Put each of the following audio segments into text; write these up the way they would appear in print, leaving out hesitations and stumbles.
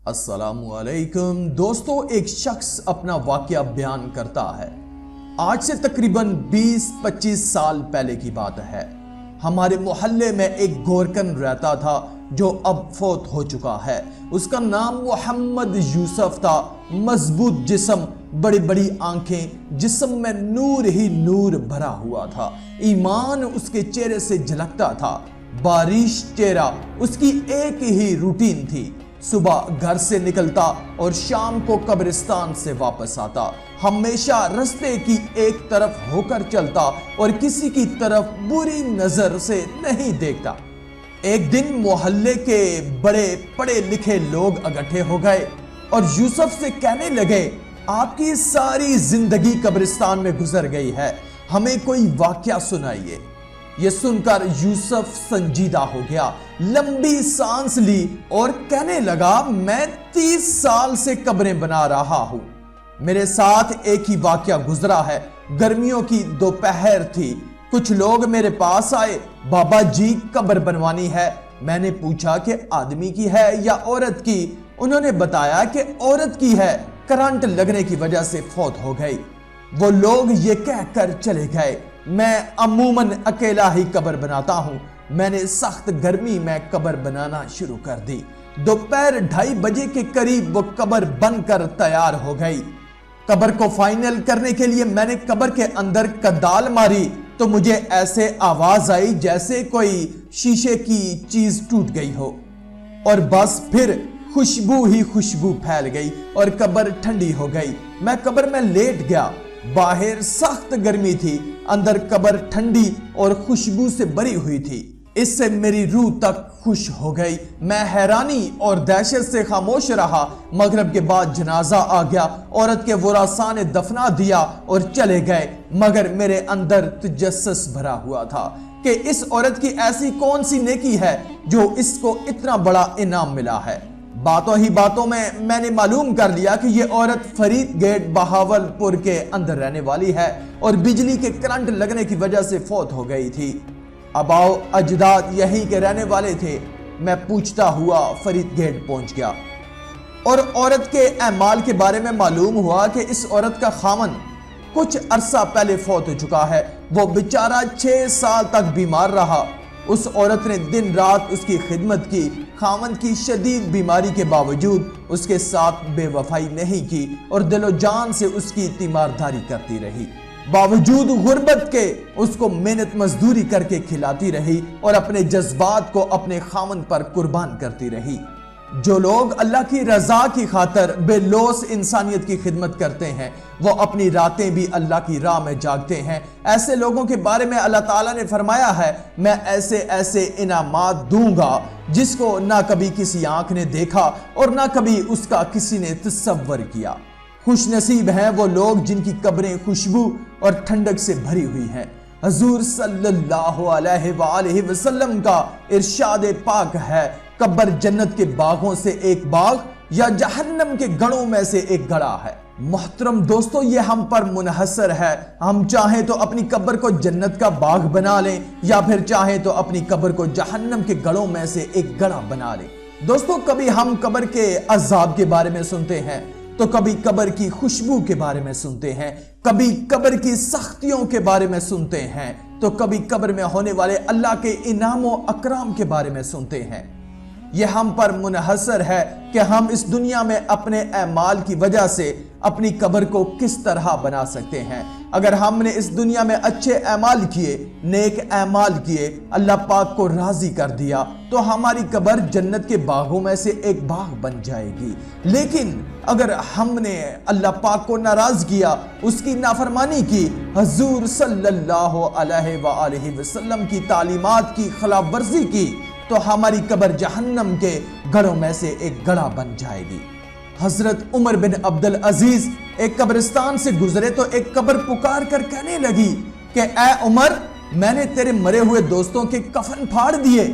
السلام علیکم دوستو، ایک شخص اپنا واقعہ بیان کرتا ہے۔ آج سے تقریباً 20-25 سال پہلے کی بات ہے۔ ہمارے محلے میں ایک گورکن رہتا تھا جو اب فوت ہو چکا ہے۔ اس کا نام محمد یوسف تھا۔ مضبوط جسم، بڑی بڑی آنکھیں، جسم میں نور ہی نور بھرا ہوا تھا۔ ایمان اس کے چہرے سے جھلکتا تھا۔ بارش چہرہ، اس کی ایک ہی روٹین تھی۔ صبح گھر سے نکلتا اور شام کو قبرستان سے واپس آتا۔ ہمیشہ رستے کی ایک طرف ہو کر چلتا اور کسی کی طرف بری نظر سے نہیں دیکھتا۔ ایک دن محلے کے بڑے پڑھے لکھے لوگ اکٹھے ہو گئے اور یوسف سے کہنے لگے، آپ کی ساری زندگی قبرستان میں گزر گئی ہے، ہمیں کوئی واقعہ سنائیے۔ یہ سن کر یوسف سنجیدہ ہو گیا، لمبی سانس لی اور کہنے لگا، میں 30 سال سے قبریں بنا رہا ہوں۔ میرے ساتھ ایک ہی واقعہ گزرا ہے۔ گرمیوں کی دوپہر تھی، کچھ لوگ میرے پاس آئے، بابا جی قبر بنوانی ہے۔ میں نے پوچھا کہ آدمی کی ہے یا عورت کی؟ انہوں نے بتایا کہ عورت کی ہے، کرنٹ لگنے کی وجہ سے فوت ہو گئی۔ وہ لوگ یہ کہہ کر چلے گئے۔ میں عموماً اکیلا ہی قبر بناتا ہوں۔ میں نے سخت گرمی میں قبر بنانا شروع کر دی۔ دوپہر 2:30 بجے کے قریب وہ قبر بن کر تیار ہو گئی۔ قبر کو فائنل کرنے کے لیے میں نے قبر کے اندر کدال ماری تو مجھے ایسے آواز آئی جیسے کوئی شیشے کی چیز ٹوٹ گئی ہو، اور بس پھر خوشبو ہی خوشبو پھیل گئی اور قبر ٹھنڈی ہو گئی۔ میں قبر میں لیٹ گیا۔ باہر سخت گرمی تھی، اندر قبر ٹھنڈی اور خوشبو سے بھری ہوئی تھی۔ اس سے میری روح تک خوش ہو گئی۔ میں حیرانی اور دہشت سے خاموش رہا۔ مغرب کے بعد جنازہ آ گیا۔ عورت کے ورثاء نے دفنا دیا اور چلے گئے، مگر میرے اندر تجسس بھرا ہوا تھا کہ اس عورت کی ایسی کون سی نیکی ہے جو اس کو اتنا بڑا انعام ملا ہے۔ باتوں ہی باتوں میں نے معلوم کر لیا کہ یہ عورت فرید گیٹ بہاولپور کے اندر رہنے والی ہے اور بجلی کے کرنٹ لگنے کی وجہ سے فوت ہو گئی تھی۔ آباؤ اجداد یہیں کے رہنے والے تھے۔ میں پوچھتا ہوا فرید گیٹ پہنچ گیا اور عورت کے اعمال کے بارے میں معلوم ہوا کہ اس عورت کا خاوند کچھ عرصہ پہلے فوت ہو چکا ہے۔ وہ بیچارہ 6 سال تک بیمار رہا۔ اس عورت نے دن رات اس کی خدمت کی۔ خاوند کی شدید بیماری کے باوجود اس کے ساتھ بے وفائی نہیں کی اور دل و جان سے اس کی تیمارداری کرتی رہی۔ باوجود غربت کے اس کو محنت مزدوری کر کے کھلاتی رہی اور اپنے جذبات کو اپنے خاوند پر قربان کرتی رہی۔ جو لوگ اللہ کی رضا کی خاطر بے لوث انسانیت کی خدمت کرتے ہیں، وہ اپنی راتیں بھی اللہ کی راہ میں جاگتے ہیں۔ ایسے لوگوں کے بارے میں اللہ تعالیٰ نے فرمایا ہے، میں ایسے انعامات دوں گا جس کو نہ کبھی کسی آنکھ نے دیکھا اور نہ کبھی اس کا کسی نے تصور کیا۔ خوش نصیب ہیں وہ لوگ جن کی قبریں خوشبو اور ٹھنڈک سے بھری ہوئی ہیں۔ حضور صلی اللہ علیہ وآلہ وسلم کا ارشاد پاک ہے، قبر جنت کے باغوں سے ایک باغ یا جہنم کے گڑھوں میں سے ایک گڑھا ہے۔ محترم دوستو، یہ ہم پر منحصر ہے۔ ہم چاہیں تو اپنی قبر کو جنت کا باغ بنا لیں یا پھر چاہیں تو اپنی قبر کو جہنم کے گڑھوں میں سے ایک گڑھا بنا لیں۔ دوستو، کبھی ہم قبر کے عذاب کے بارے میں سنتے ہیں تو کبھی قبر کی خوشبو کے بارے میں سنتے ہیں، کبھی قبر کی سختیوں کے بارے میں سنتے ہیں تو کبھی قبر میں ہونے والے اللہ کے انعام و اکرام کے بارے میں سنتے ہیں۔ یہ ہم پر منحصر ہے کہ ہم اس دنیا میں اپنے اعمال کی وجہ سے اپنی قبر کو کس طرح بنا سکتے ہیں۔ اگر ہم نے اس دنیا میں اچھے اعمال کیے، نیک اعمال کیے، اللہ پاک کو راضی کر دیا تو ہماری قبر جنت کے باغوں میں سے ایک باغ بن جائے گی۔ لیکن اگر ہم نے اللہ پاک کو ناراض کیا، اس کی نافرمانی کی، حضور صلی اللہ علیہ وآلہ وسلم کی تعلیمات کی خلاف ورزی کی، تو ہماری قبر جہنم کے گڑھوں میں سے ایک گڑھا بن جائے گی۔ حضرت عمر بن عبدالعزیز ایک قبرستان سے گزرے تو ایک قبر پکار کر کہنے لگی کہ اے عمر، میں نے تیرے مرے ہوئے دوستوں کے کفن پھاڑ دیے،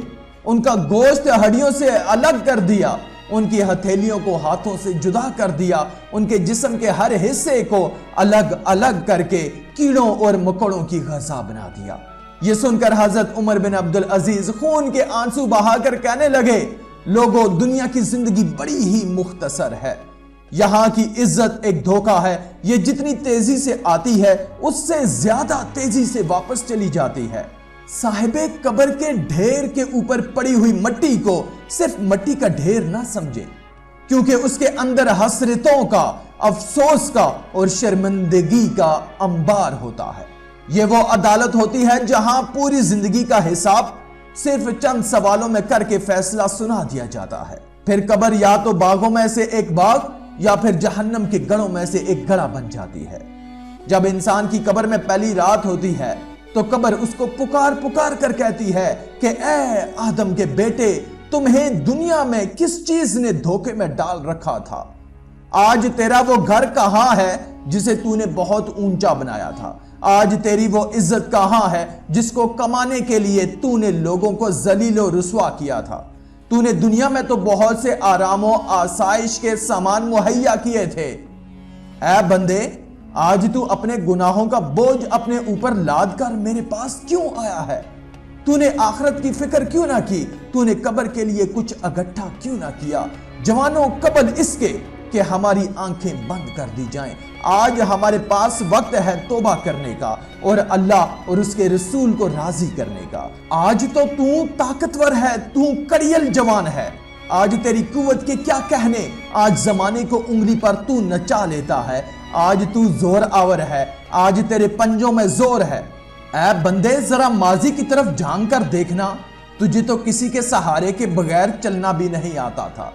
ان کا گوشت ہڈیوں سے الگ کر دیا، ان کی ہتھیلیوں کو ہاتھوں سے جدا کر دیا، ان کے جسم کے ہر حصے کو الگ الگ کر کے کیڑوں اور مکڑوں کی غذا بنا دیا۔ یہ سن کر حضرت عمر بن عبدالعزیز خون کے آنسو بہا کر کہنے لگے، لوگوں دنیا کی زندگی بڑی ہی مختصر ہے، یہاں کی عزت ایک دھوکہ ہے، یہ جتنی تیزی سے آتی ہے اس سے زیادہ تیزی سے واپس چلی جاتی ہے۔ صاحب قبر کے ڈھیر کے اوپر پڑی ہوئی مٹی کو صرف مٹی کا ڈھیر نہ سمجھے، کیونکہ اس کے اندر حسرتوں کا، افسوس کا اور شرمندگی کا انبار ہوتا ہے۔ یہ وہ عدالت ہوتی ہے جہاں پوری زندگی کا حساب صرف چند سوالوں میں کر کے فیصلہ سنا دیا جاتا ہے۔ پھر قبر یا تو باغوں میں سے ایک باغ یا پھر جہنم کے گڑھوں میں سے ایک گڑھا بن جاتی ہے۔ جب انسان کی قبر میں پہلی رات ہوتی ہے تو قبر اس کو پکار پکار کر کہتی ہے کہ اے آدم کے بیٹے، تمہیں دنیا میں کس چیز نے دھوکے میں ڈال رکھا تھا؟ آج تیرا وہ گھر کہاں ہے جسے تو نے بہت اونچا بنایا تھا؟ آج تیری وہ عزت کہاں ہے جس کو کمانے کے لیے تو نے لوگوں کو ذلیل و رسوا کیا تھا؟ تو نے دنیا میں تو بہت سے آرام و آسائش کے سامان مہیا کیے تھے۔ اے بندے، آج تو اپنے گناہوں کا بوجھ اپنے اوپر لاد کر میرے پاس کیوں آیا ہے؟ تو نے آخرت کی فکر کیوں نہ کی؟ تو نے قبر کے لیے کچھ اگٹھا کیوں نہ کیا؟ جوانوں، قبل اس کے کہ ہماری آنکھیں بند کر دی جائیں، آج ہمارے پاس وقت ہے توبہ کرنے کا اور اللہ اور اس کے رسول کو راضی کرنے کا۔ آج تو طاقتور ہے، کڑیل جوان ہے، آج تیری قوت کے کیا کہنے، آج زمانے کو انگلی پر نچا لیتا ہے، آج زور آور ہے، آج تیرے پنجوں میں زور ہے۔ اے بندے، ذرا ماضی کی طرف جھانک کر دیکھنا، تجھے تو کسی کے سہارے کے بغیر چلنا بھی نہیں آتا تھا۔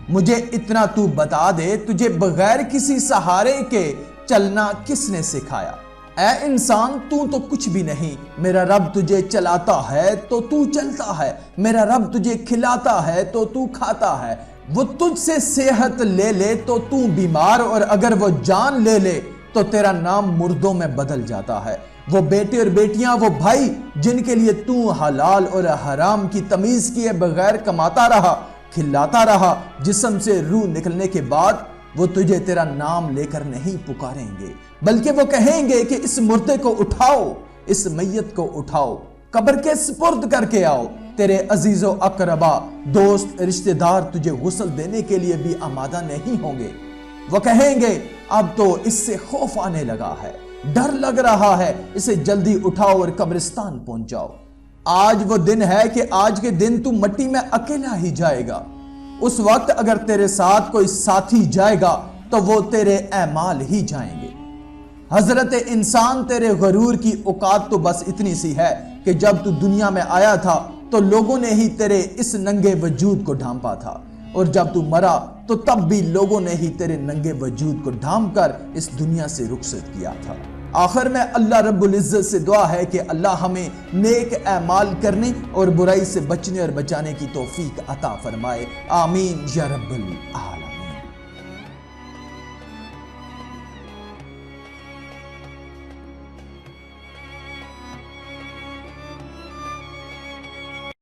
مجھے اتنا تو بتا دے، تجھے بغیر کسی سہارے کے چلنا کس نے سکھایا؟ اے انسان، تو کچھ بھی نہیں، میرا رب تجھے چلاتا ہے تو تو چلتا ہے، میرا رب تجھے کھلاتا ہے تو تو کھاتا ہے، وہ تجھ سے صحت لے لے تو تو بیمار، اور اگر وہ جان لے لے تو تیرا نام مردوں میں بدل جاتا ہے۔ وہ بیٹے اور بیٹیاں، وہ بھائی جن کے لیے تو حلال اور حرام کی تمیز کیے بغیر کماتا رہا، کھلاتا رہا، جسم سے روح نکلنے کے بعد وہ تجھے تیرا نام لے کر نہیں پکاریں گے، بلکہ وہ کہیں گے کہ اس مردے کو اٹھاؤ، اس میت کو اٹھاؤ، قبر کے سپرد کر کے آؤ۔ تیرے عزیز و اقربا، دوست، رشتہ دار تجھے غسل دینے کے لیے بھی آمادہ نہیں ہوں گے۔ وہ کہیں گے اب تو اس سے خوف آنے لگا ہے، ڈر لگ رہا ہے، اسے جلدی اٹھاؤ اور قبرستان پہنچاؤ۔ آج وہ دن ہے کہ آج کے دن تو مٹی میں اکیلا ہی جائے گا۔ اس وقت اگر تیرے ساتھ کوئی ساتھی جائے گا تو وہ تیرے اعمال ہی جائیں گے۔ حضرت انسان، تیرے غرور کی اوقات تو بس اتنی سی ہے کہ جب تو دنیا میں آیا تھا تو لوگوں نے ہی تیرے اس ننگے وجود کو ڈھانپا تھا، اور جب تو مرا تو تب بھی لوگوں نے ہی تیرے ننگے وجود کو ڈھانپ کر اس دنیا سے رخصت کیا تھا۔ آخر میں اللہ رب العزت سے دعا ہے کہ اللہ ہمیں نیک اعمال کرنے اور برائی سے بچنے اور بچانے کی توفیق عطا فرمائے، آمین یا رب العالمین۔